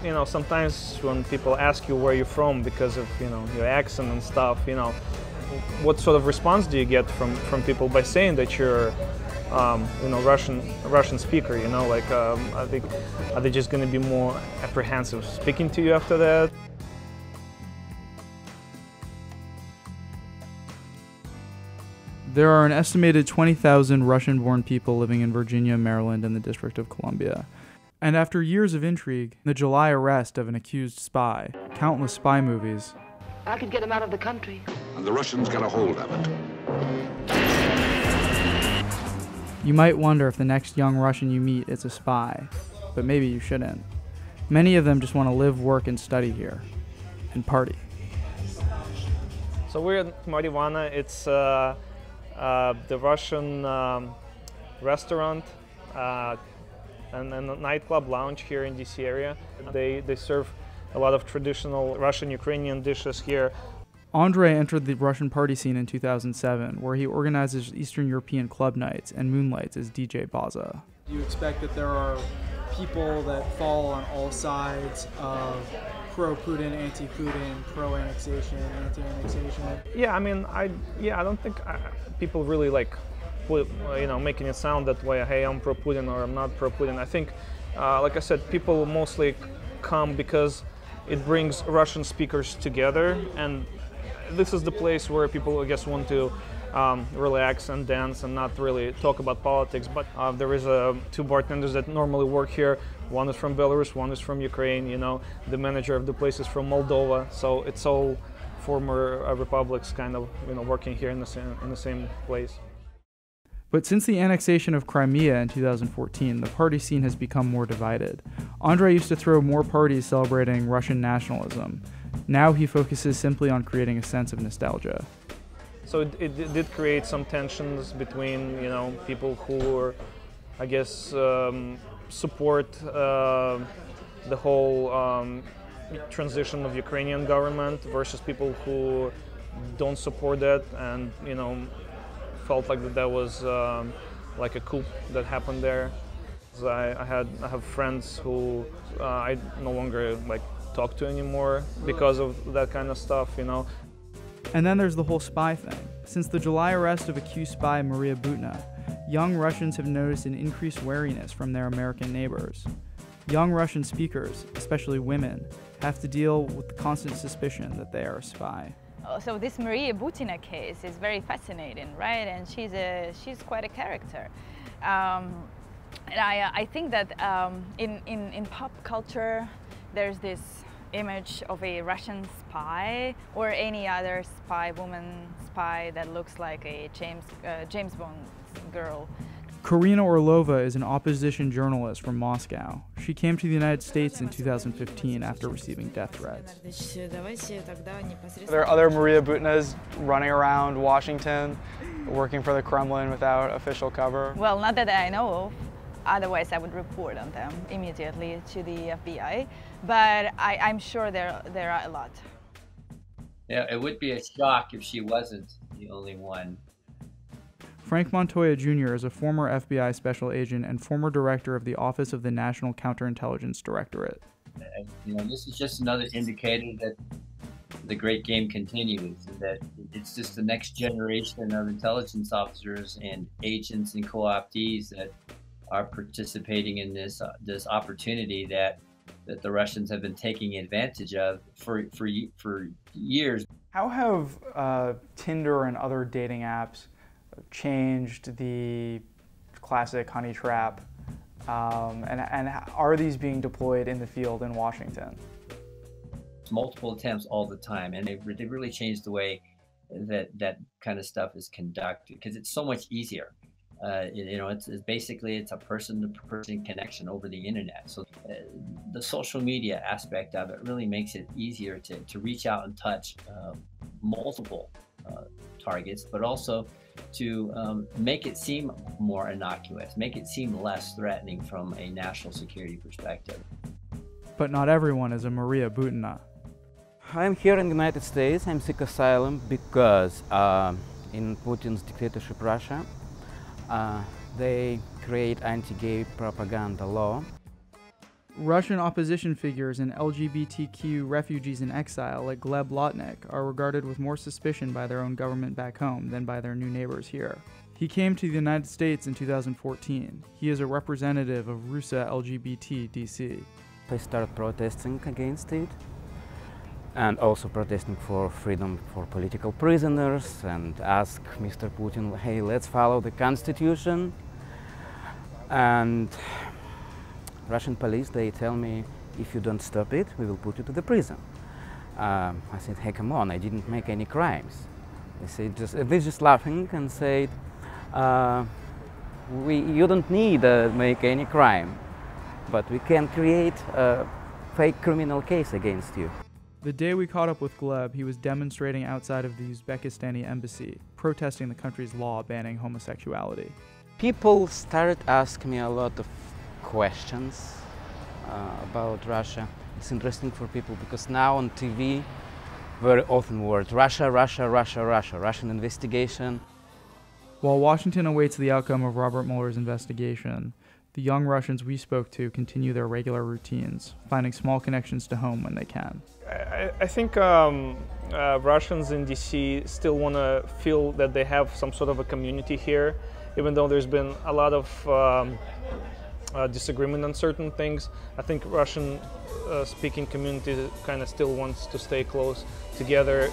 you know, sometimes when people ask you where you're from because of, you know, your accent and stuff, you know, what sort of response do you get from people by saying that you're, you know, Russian speaker? You know, like, I think, are they just going to be more apprehensive speaking to you after that? There are an estimated 20,000 Russian-born people living in Virginia, Maryland, and the District of Columbia. And after years of intrigue, the July arrest of an accused spy, countless spy movies, I could get him out of the country. And the Russians got a hold of it. you might wonder if the next young Russian you meet is a spy, but maybe you shouldn't. Many of them just want to live, work, and study here, and party. So we're at Marijuana. It's the Russian restaurant and a nightclub lounge here in DC area. They serve a lot of traditional Russian Ukrainian dishes here. Andrei entered the Russian party scene in 2007, where he organizes Eastern European club nights and moonlights as DJ Baza. Do you expect that there are people that fall on all sides of pro-Putin, anti-Putin, pro-annexation, anti-annexation? Yeah, I mean, I don't think people really making it sound that way. Hey, I'm pro-Putin or I'm not pro-Putin. I think, like I said, people mostly come because it brings Russian speakers together, and this is the place where people, I guess, want to relax and dance and not really talk about politics. But there is two bartenders that normally work here. One is from Belarus, one is from Ukraine. You know, the manager of the place is from Moldova. So it's all former republics, kind of, you know, working here in the same place. But since the annexation of Crimea in 2014, the party scene has become more divided. Andrei used to throw more parties celebrating Russian nationalism. Now he focuses simply on creating a sense of nostalgia. So it did create some tensions between, you know, people who are, I guess, support the whole transition of Ukrainian government versus people who don't support that, and, you know, felt like that was like a coup that happened there. So I have friends who I no longer talk to anymore because of that kind of stuff, you know. And then there's the whole spy thing. Since the July arrest of accused spy Maria Butina, young Russians have noticed an increased wariness from their American neighbors. Young Russian speakers, especially women, have to deal with the constant suspicion that they are a spy. So this Maria Butina case is very fascinating, right? And she's quite a character. And I think that in pop culture, there's this image of a Russian spy or any other spy, woman spy that looks like a James Bond girl. Karina Orlova is an opposition journalist from Moscow. She came to the United States in 2015 after receiving death threats. There are other Maria Butinas running around Washington, working for the Kremlin without official cover. Well, not that I know of. Otherwise, I would report on them immediately to the FBI. But I'm sure there are a lot. Yeah, it would be a shock if she wasn't the only one. Frank Montoya Jr. is a former FBI special agent and former director of the Office of the National Counterintelligence Directorate. You know, this is just another indicator that the great game continues, that it's just the next generation of intelligence officers and agents and co-optees that are participating in this opportunity that the Russians have been taking advantage of for years. How have Tinder and other dating apps changed the classic honey trap, and are these being deployed in the field in Washington? Multiple attempts all the time, and they really changed the way that kind of stuff is conducted, because it's so much easier. You know, it's basically a person-to-person connection over the internet. So the social media aspect of it really makes it easier to reach out and touch multiple targets, but also to make it seem more innocuous, make it seem less threatening from a national security perspective. But not everyone is a Maria Butina. I'm here in the United States. I'm seeking asylum because in Putin's dictatorship Russia, they create anti-gay propaganda law. Russian opposition figures and LGBTQ refugees in exile like Gleb Lotnik are regarded with more suspicion by their own government back home than by their new neighbors here. He came to the United States in 2014. He is a representative of Rusa LGBT DC. I started protesting against it and also protesting for freedom for political prisoners and ask Mr. Putin, hey, let's follow the constitution. And Russian police, they tell me, if you don't stop it, we will put you to the prison. I said, hey, come on, I didn't make any crimes. They're just laughing and said, you don't need to make any crime, but we can create a fake criminal case against you. The day we caught up with Gleb, he was demonstrating outside of the Uzbekistani embassy, protesting the country's law banning homosexuality. People started asking me a lot of questions about Russia. It's interesting for people because now on TV, very often words Russia, Russia, Russia, Russia, Russian investigation. While Washington awaits the outcome of Robert Mueller's investigation, the young Russians we spoke to continue their regular routines, finding small connections to home when they can. I think Russians in DC still want to feel that they have some sort of a community here, even though there's been a lot of disagreement on certain things. I think Russian speaking community kind of still wants to stay close together.